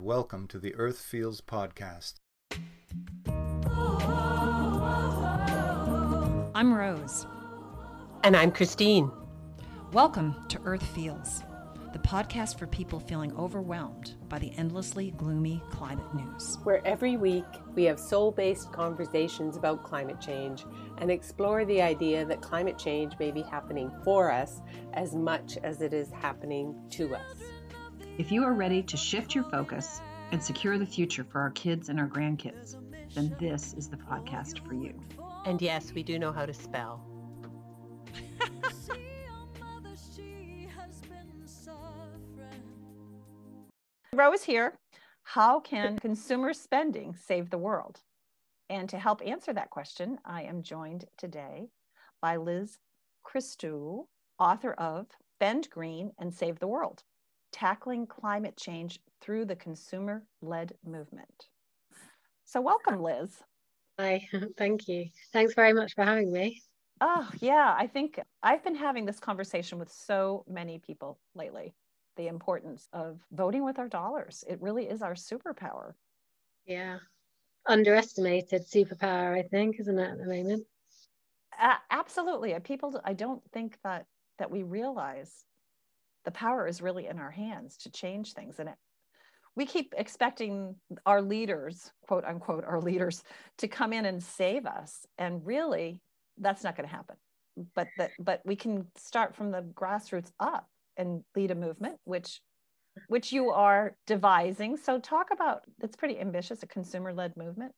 Welcome to the Earth Feels podcast. I'm Rose. And I'm Christine. Welcome to Earth Feels, the podcast for people feeling overwhelmed by the endlessly gloomy climate news. Where every week we have soul-based conversations about climate change and explore the idea that climate change may be happening for us as much as it is happening to us. If you are ready to shift your focus and secure the future for our kids and our grandkids, then this is the podcast for you. And yes, we do know how to spell. Rose here. How can consumer spending save the world? And to help answer that question, I am joined today by Liz Christou, author of Bend Green and Save the World: Tackling Climate Change Through the Consumer-Led Movement. So welcome, Liz. Hi, thank you. Thanks very much for having me. Oh, yeah. I think I've been having this conversation with so many people lately. The importance of voting with our dollars. It really is our superpower. Yeah. Underestimated superpower, I think, isn't it, at the moment? Absolutely. I don't think that we realize the power is really in our hands to change things. And we keep expecting our leaders, quote unquote, our leaders, to come in and save us. And really, that's not going to happen. But we can start from the grassroots up and lead a movement, which you are devising. So talk about, it's pretty ambitious, a consumer-led movement.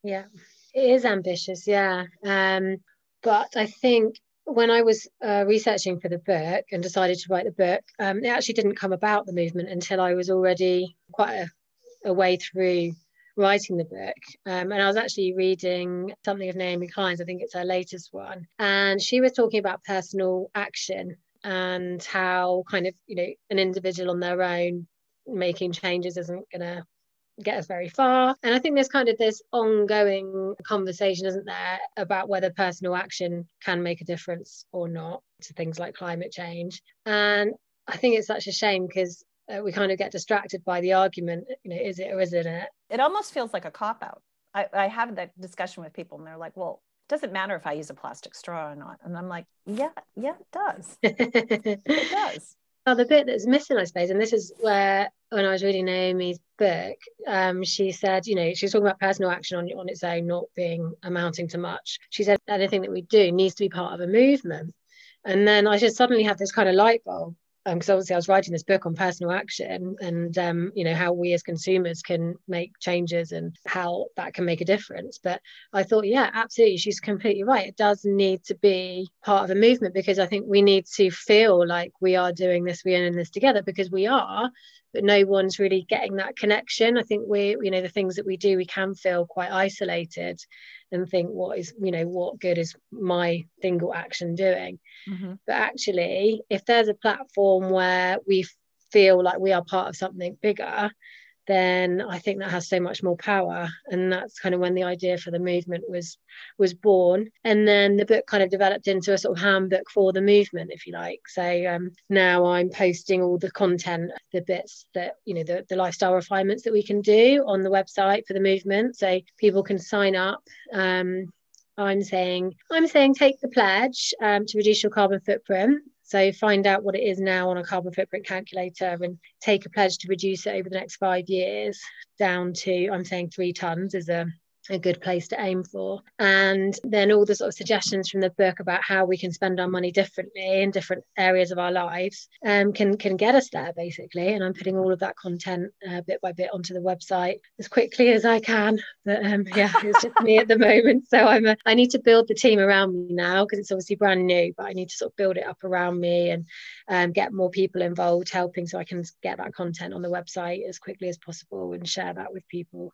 Yeah, it is ambitious, yeah. But I think when I was researching for the book and decided to write the book, it actually didn't come about, the movement, until I was already quite a way through writing the book. And I was actually reading something of Naomi Klein's, I think it's her latest one. And she was talking about personal action and how kind of, an individual on their own making changes isn't going to get us very far. And I think there's kind of this ongoing conversation, isn't there, about whether personal action can make a difference or not to things like climate change. And I think it's such a shame because we kind of get distracted by the argument, is it or isn't it? It almost feels like a cop-out. I have that discussion with people and they're like, well, it doesn't matter if I use a plastic straw or not. And I'm like, yeah, it does. It does. Well, the bit that's missing, I suppose, and this is where, when I was reading Naomi's book, she said, she was talking about personal action on its own not being amounting to much. She said anything that we do needs to be part of a movement. And then I just suddenly had this kind of light bulb, because obviously I was writing this book on personal action and, how we as consumers can make changes and how that can make a difference. But I thought, yeah, absolutely, she's completely right. It does need to be part of a movement, because I think we need to feel like we are doing this, we are in this together, because we are, but no one's really getting that connection. I think the things that we do, we can feel quite isolated and think, what good is my single action doing? Mm-hmm. But actually, if there's a platform where we feel like we are part of something bigger, then I think that has so much more power. And that's kind of when the idea for the movement was born. And then the book kind of developed into a sort of handbook for the movement, if you like. So now I'm posting all the content, the bits that, the lifestyle refinements that we can do on the website for the movement. So people can sign up. I'm saying take the pledge to reduce your carbon footprint. So find out what it is now on a carbon footprint calculator and take a pledge to reduce it over the next 5 years down to, I'm saying 3 tons is a good place to aim for. And then all the sort of suggestions from the book about how we can spend our money differently in different areas of our lives can get us there, basically. And I'm putting all of that content bit by bit onto the website as quickly as I can. But it's just me at the moment. So I need to build the team around me now, because it's obviously brand new, but I need to sort of build it up around me and get more people involved helping, so I can get that content on the website as quickly as possible and share that with people.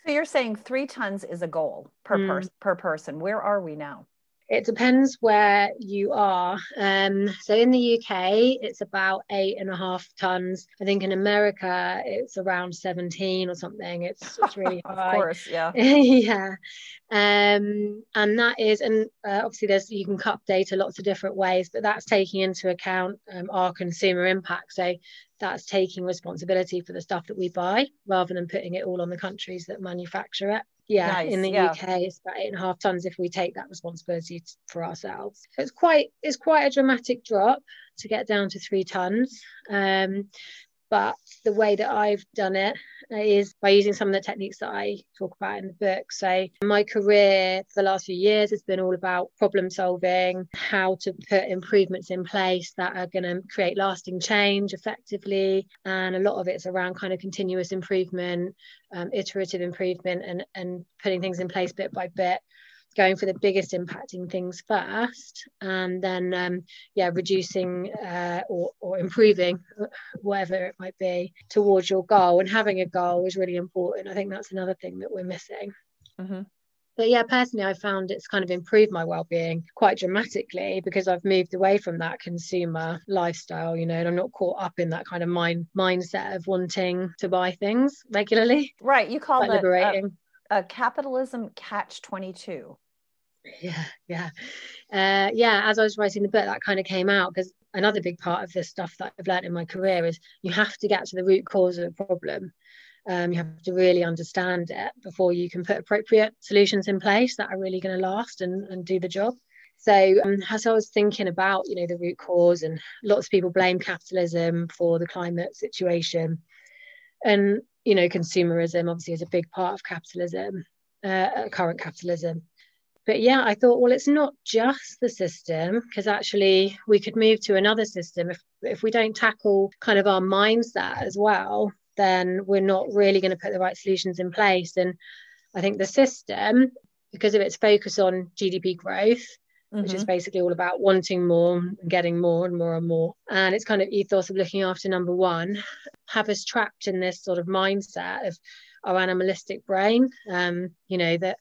So you're saying 3 tons is a goal per person. Where are we now? It depends where you are. So in the UK, it's about 8.5 tons. I think in America, it's around 17 or something. It's really high. Of course, yeah. Yeah. And that is, and obviously you can cut data lots of different ways, but that's taking into account our consumer impact. So that's taking responsibility for the stuff that we buy rather than putting it all on the countries that manufacture it. Yeah, nice. In the UK, it's about 8.5 tons if we take that responsibility for ourselves. So it's quite a dramatic drop to get down to 3 tons. But the way that I've done it is by using some of the techniques that I talk about in the book. So my career for the last few years has been all about problem solving, how to put improvements in place that are going to create lasting change effectively. And a lot of it's around kind of continuous improvement, iterative improvement, and putting things in place bit by bit, going for the biggest impacting things first, and then reducing or improving whatever it might be towards your goal. And having a goal is really important. I think that's another thing that we're missing. Mm-hmm. But yeah, personally, I found it's kind of improved my well-being quite dramatically because I've moved away from that consumer lifestyle, and I'm not caught up in that kind of mindset of wanting to buy things regularly. Right. You call that liberating. A capitalism catch 22. Yeah. As I was writing the book, that kind of came out because another big part of this stuff that I've learned in my career is you have to get to the root cause of the problem. You have to really understand it before you can put appropriate solutions in place that are really going to last and do the job. So as I was thinking about, the root cause, and lots of people blame capitalism for the climate situation, and consumerism obviously is a big part of capitalism, current capitalism. But yeah, I thought, well, it's not just the system, because actually we could move to another system. If we don't tackle kind of our mindset as well, then we're not really going to put the right solutions in place. And I think the system, because of its focus on GDP growth, which is basically all about wanting more and getting more and more and more, and it's kind of ethos of looking after number one, have us trapped in this sort of mindset of our animalistic brain, that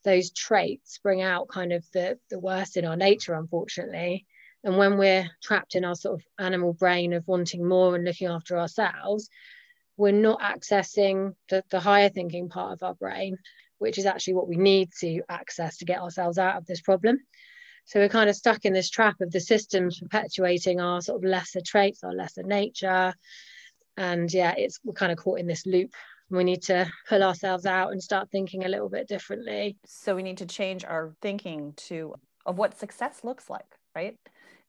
those traits bring out kind of the worst in our nature, unfortunately. And when we're trapped in our sort of animal brain of wanting more and looking after ourselves, we're not accessing the higher thinking part of our brain, which is actually what we need to access to get ourselves out of this problem. So we're kind of stuck in this trap of the systems perpetuating our sort of lesser traits, our lesser nature. And we're kind of caught in this loop. We need to pull ourselves out and start thinking a little bit differently. So we need to change our thinking of what success looks like, right?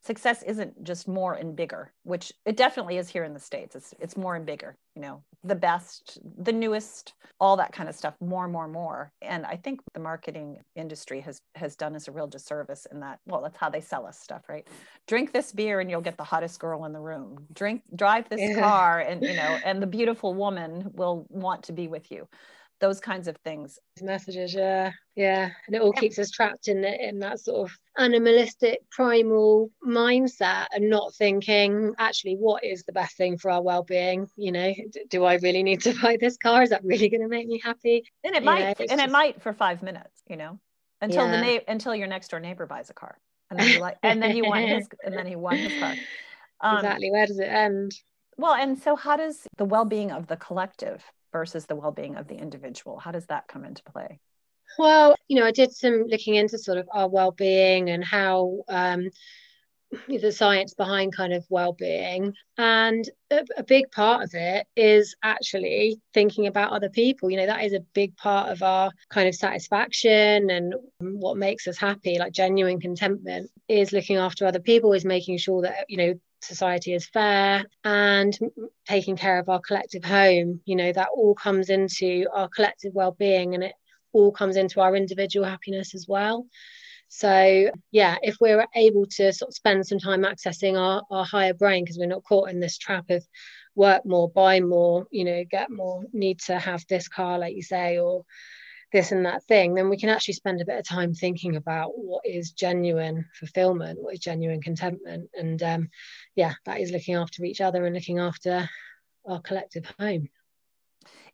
Success isn't just more and bigger, which it definitely is here in the States. It's more and bigger, the best, the newest, all that kind of stuff, more. And I think the marketing industry has done us a real disservice in that, well, that's how they sell us stuff, right? Drink this beer and you'll get the hottest girl in the room. Drive this car and the beautiful woman will want to be with you. Those kinds of things. Messages, and it all keeps us trapped in that sort of animalistic primal mindset and not thinking actually what is the best thing for our well-being. Do I really need to buy this car? Is that really going to make me happy? And it might for 5 minutes, until your next door neighbor buys a car, and then you want his car. Exactly. Where does it end? Well, and so how does the well-being of the collective versus the well-being of the individual, how does that come into play? Well, I did some looking into sort of our well-being and how the science behind kind of well-being, and a big part of it is actually thinking about other people. That is a big part of our kind of satisfaction and what makes us happy, like genuine contentment, is looking after other people, is making sure that society is fair and taking care of our collective home. That all comes into our collective well-being, and it all comes into our individual happiness as well. So if we're able to sort of spend some time accessing our higher brain, because we're not caught in this trap of work more, buy more, get more, need to have this car, like you say, or this and that thing, then we can actually spend a bit of time thinking about what is genuine fulfillment, what is genuine contentment. And that is looking after each other and looking after our collective home.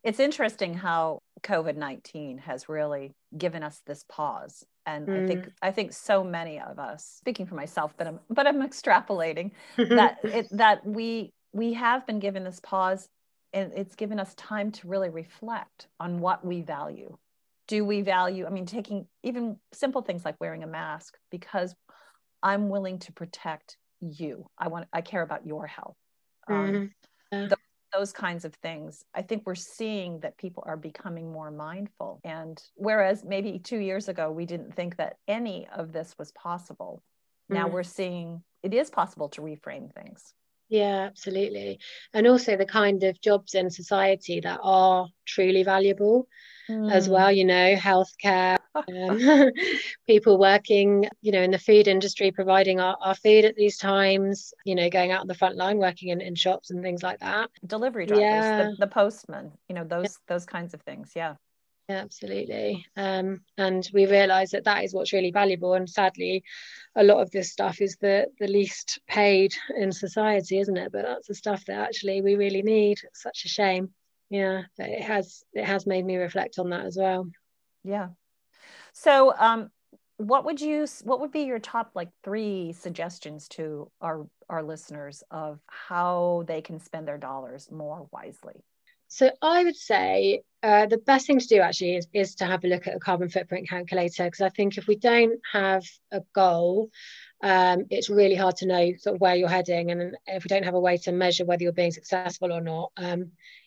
It's interesting how COVID-19 has really given us this pause And I think so many of us, speaking for myself, but I'm extrapolating that we have been given this pause, and it's given us time to really reflect on what we value. Do we value, I mean, taking even simple things like wearing a mask because I'm willing to protect you. I care about your health. Those kinds of things. I think we're seeing that people are becoming more mindful. And whereas maybe 2 years ago, we didn't think that any of this was possible. Now we're seeing it is possible to reframe things. Yeah, absolutely. And also the kind of jobs in society that are truly valuable as well, you know, healthcare, people working, you know, in the food industry, providing our food at these times, you know, going out on the front line, working in shops and things like that. Delivery drivers, the postman, you know, those kinds of things. Yeah. Yeah, absolutely. And we realize that is what's really valuable. And sadly, a lot of this stuff is the least paid in society, isn't it? But that's the stuff that actually we really need. It's such a shame. Yeah, but it has made me reflect on that as well. Yeah. So what would be your top like 3 suggestions to our listeners of how they can spend their dollars more wisely? So I would say the best thing to do actually is to have a look at a carbon footprint calculator, because I think if we don't have a goal, it's really hard to know sort of where you're heading. And if we don't have a way to measure whether you're being successful or not,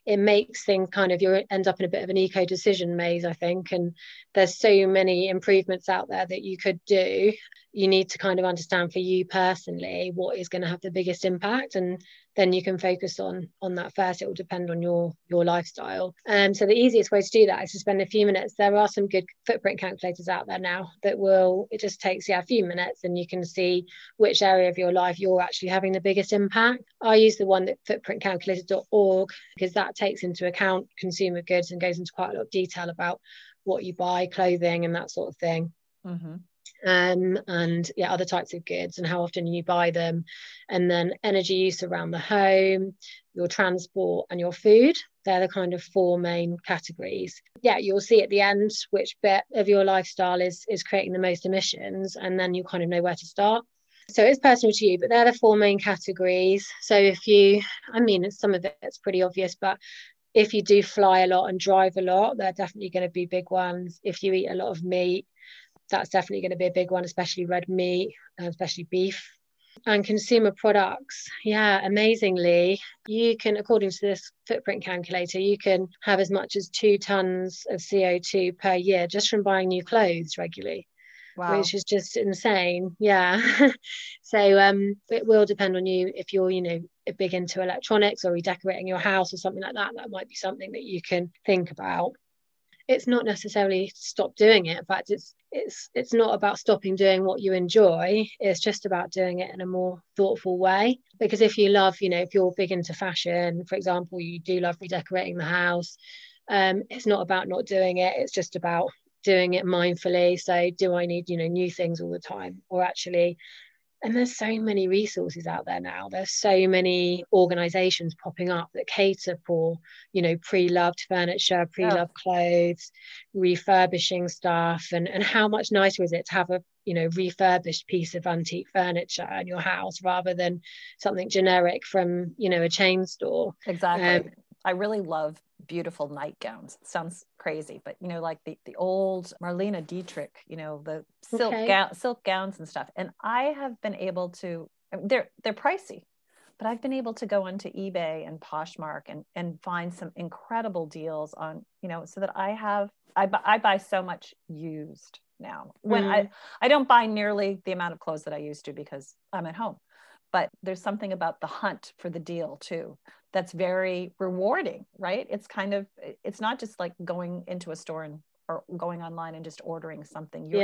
it makes things kind of, you end up in a bit of an eco decision maze, I think. And there's so many improvements out there that you could do. You need to kind of understand for you personally what is going to have the biggest impact, and then you can focus on that first. It will depend on your lifestyle. So the easiest way to do that is to spend a few minutes. There are some good footprint calculators out there now it just takes a few minutes, and you can see which area of your life you're actually having the biggest impact. I use the one that footprintcalculator.org, because that takes into account consumer goods and goes into quite a lot of detail about what you buy, clothing and that sort of thing. And other types of goods and how often you buy them, and then energy use around the home, your transport and your food. They're the kind of 4 main categories. You'll see at the end which bit of your lifestyle is creating the most emissions, and then you kind of know where to start. So it's personal to you, but they're the 4 main categories. So if some of it's pretty obvious, but if you do fly a lot and drive a lot, they're definitely going to be big ones. If you eat a lot of meat, that's definitely going to be a big one, especially red meat, especially beef. And consumer products, amazingly, you can, according to this footprint calculator, you can have as much as 2 tons of CO2 per year just from buying new clothes regularly. Wow. Which is just insane. So it will depend on you. If you're big into electronics or redecorating your house or something like that, that might be something that you can think about. It's not necessarily stop doing it. In fact, it's not about stopping doing what you enjoy. It's just about doing it in a more thoughtful way. Because if you love, if you're big into fashion, for example, you do love redecorating the house, it's not about not doing it. It's just about doing it mindfully. So do I need, new things all the time? Or actually, and there's so many resources out there now. There's so many organizations popping up that cater for, pre-loved furniture, pre-loved clothes, refurbishing stuff. And how much nicer is it to have a, refurbished piece of antique furniture in your house rather than something generic from, a chain store? Exactly. I really love beautiful nightgowns. It sounds crazy, but like the old Marlene Dietrich, the silk gowns and stuff. And I have been able to, they're pricey, but I've been able to go onto eBay and Poshmark and find some incredible deals on, so that I buy so much used now. When I don't buy nearly the amount of clothes that I used to because I'm at home. But there's something about the hunt for the deal too that's very rewarding, right? It's not just like going into a store or going online and just ordering something. You're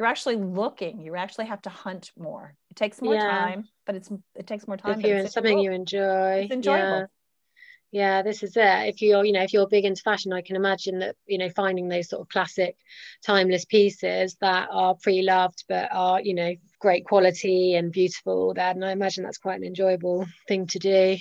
actually looking. You actually have to hunt more. It takes more time, but it takes more time. If you're in something you enjoy, it's enjoyable. Yeah, this is it. If you're big into fashion, I can imagine that, finding those sort of classic timeless pieces that are pre-loved but are, great quality and beautiful, then I imagine that's quite an enjoyable thing to do.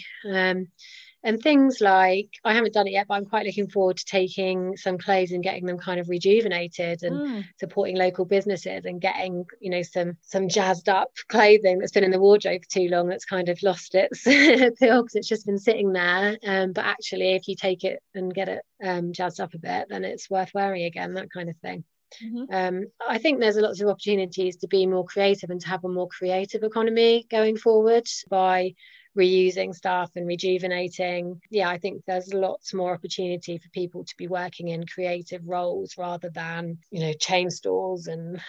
And things like, I haven't done it yet, but I'm quite looking forward to taking some clothes and getting them kind of rejuvenated and supporting local businesses and getting, you know, some jazzed up clothing that's been in the wardrobe for too long, that's kind of lost its appeal because it's just been sitting there. But actually, if you take it and get it jazzed up a bit, then it's worth wearing again, that kind of thing. I think there's lots of opportunities to be more creative and to have a more creative economy going forward by reusing stuff and rejuvenating. Yeah, I think there's lots more opportunity for people to be working in creative roles rather than, you know, chain stores and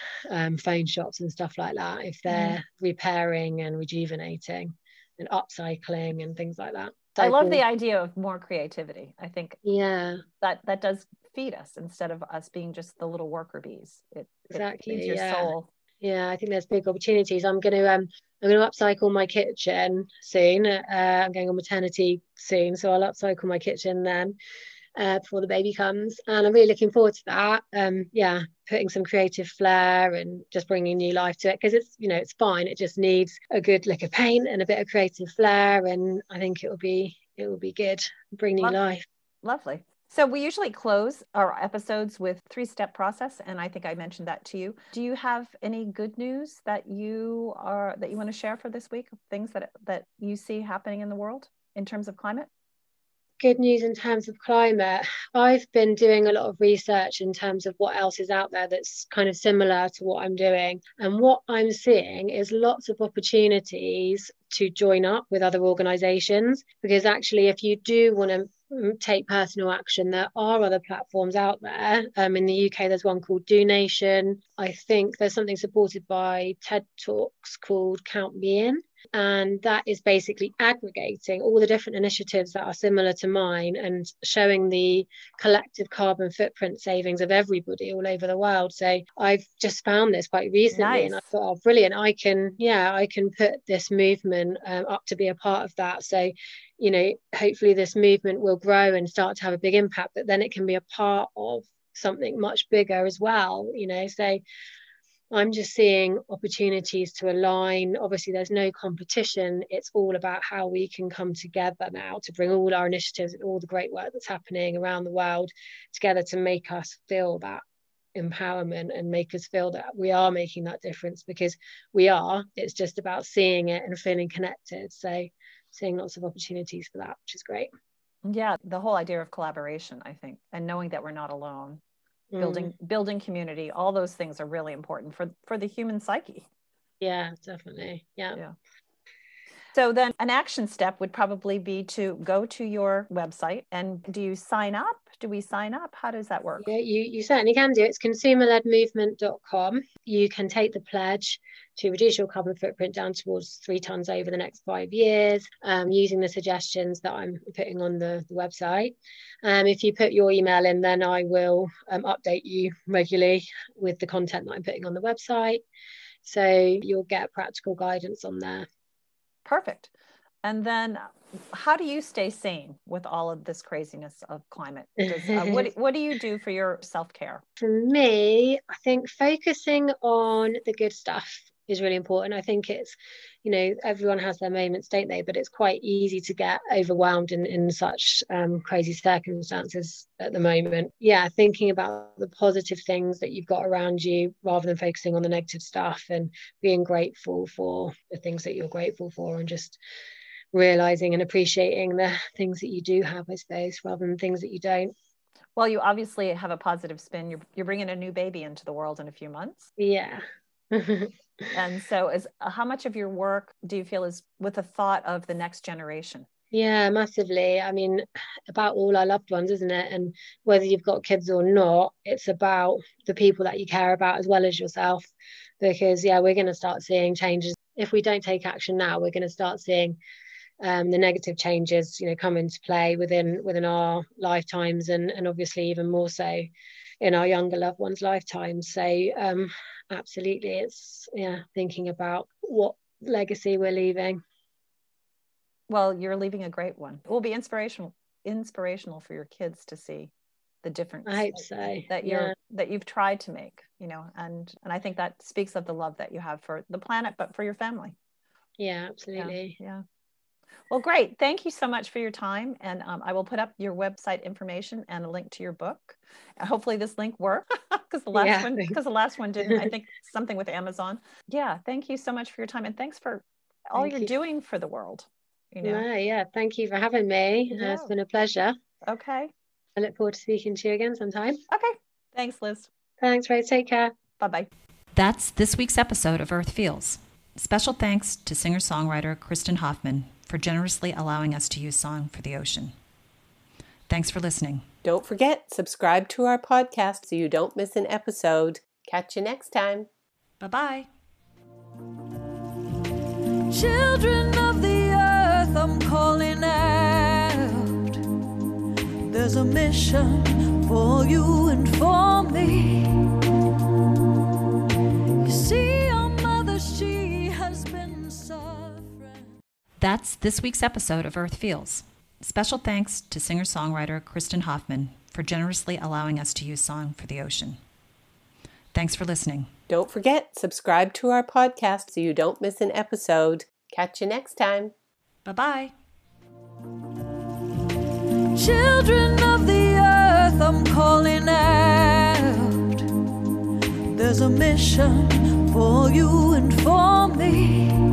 phone shops and stuff like that, if they're repairing and rejuvenating and upcycling and things like that. I love the idea of more creativity. I think that does feed us instead of us being just the little worker bees. It feeds your soul. Yeah, I think there's big opportunities. I'm going to upcycle my kitchen soon. I'm going on maternity soon, so I'll upcycle my kitchen then before the baby comes, and I'm really looking forward to that. Putting some creative flair and just bringing new life to it, because it's, you know, it's fine. It just needs a good lick of paint and a bit of creative flair, and I think it will be good. Bring new life. Lovely. So we usually close our episodes with 3-step process, and I think I mentioned that to you. Do you have any good news that you want to share for this week? Things that you see happening in the world in terms of climate? Good news in terms of climate. I've been doing a lot of research in terms of what else is out there that's kind of similar to what I'm doing. And what I'm seeing is lots of opportunities to join up with other organisations, because actually, if you do want to take personal action, there are other platforms out there. In the UK, there's one called Do Nation. I think there's something supported by TED Talks called Wellbeing. And that is basically aggregating all the different initiatives that are similar to mine and showing the collective carbon footprint savings of everybody all over the world. So I've just found this quite recently, and I thought, oh, brilliant, I can put this movement up to be a part of that. So, you know, hopefully this movement will grow and start to have a big impact, but then it can be a part of something much bigger as well, you know. So I'm just seeing opportunities to align. Obviously, there's no competition. It's all about how we can come together now to bring all our initiatives and all the great work that's happening around the world together to make us feel that empowerment and make us feel that we are making that difference, because we are. It's just about seeing it and feeling connected. So seeing lots of opportunities for that, which is great. Yeah, the whole idea of collaboration, I think, and knowing that we're not alone. Building community, all those things are really important for the human psyche. Yeah, definitely. Yeah. So then an action step would probably be to go to your website. And do you sign up? Do we sign up? How does that work? Yeah, you certainly can do. It's consumerledmovement.com. You can take the pledge to reduce your carbon footprint down towards 3 tons over the next 5 years, using the suggestions that I'm putting on the website. If you put your email in, then I will update you regularly with the content that I'm putting on the website. So you'll get practical guidance on there. Perfect. And then how do you stay sane with all of this craziness of climate? What do you do for your self-care? For me, I think focusing on the good stuff is really important. I think it's, you know, everyone has their moments, don't they? But it's quite easy to get overwhelmed in such crazy circumstances at the moment. Yeah, thinking about the positive things that you've got around you rather than focusing on the negative stuff, and being grateful for the things that you're grateful for, and just realizing and appreciating the things that you do have, I suppose, rather than things that you don't. Well, you obviously have a positive spin. You're bringing a new baby into the world in a few months. Yeah. And so how much of your work do you feel is with the thought of the next generation? Yeah, massively. I mean, about all our loved ones, isn't it? And whether you've got kids or not, it's about the people that you care about as well as yourself. Because, yeah, we're going to start seeing changes. If we don't take action now, we're going to start seeing the negative changes, you know, come into play within our lifetimes, and obviously even more so in our younger loved ones' lifetimes. So absolutely, it's thinking about what legacy we're leaving. Well, you're leaving a great one. It will be inspirational for your kids to see the difference. I hope so. That you've tried to make, you know, and I think that speaks of the love that you have for the planet, but for your family. Yeah, absolutely. Yeah. Well, great. Thank you so much for your time. And I will put up your website information and a link to your book. Hopefully this link worked because the last one didn't. I think something with Amazon. Yeah. Thank you so much for your time. And thanks for all you're doing for the world. Yeah. Thank you for having me. Yeah. It's been a pleasure. Okay. I look forward to speaking to you again sometime. Okay. Thanks, Liz. Thanks, Ray. Take care. Bye-bye. That's this week's episode of Earth Feels. Special thanks to singer-songwriter Kristen Hoffman for generously allowing us to use song for the ocean. Thanks for listening. Don't forget, subscribe to our podcast so you don't miss an episode. Catch you next time. Bye-bye. Children of the earth, I'm calling out. There's a mission for you and for me. You see, your mother, she has been suffering. That's this week's episode of Earth Feels. Special thanks to singer-songwriter Kristen Hoffman for generously allowing us to use song for the ocean. Thanks for listening. Don't forget, subscribe to our podcast so you don't miss an episode. Catch you next time. Bye-bye. Children of the earth, I'm calling out. There's a mission for you and for me.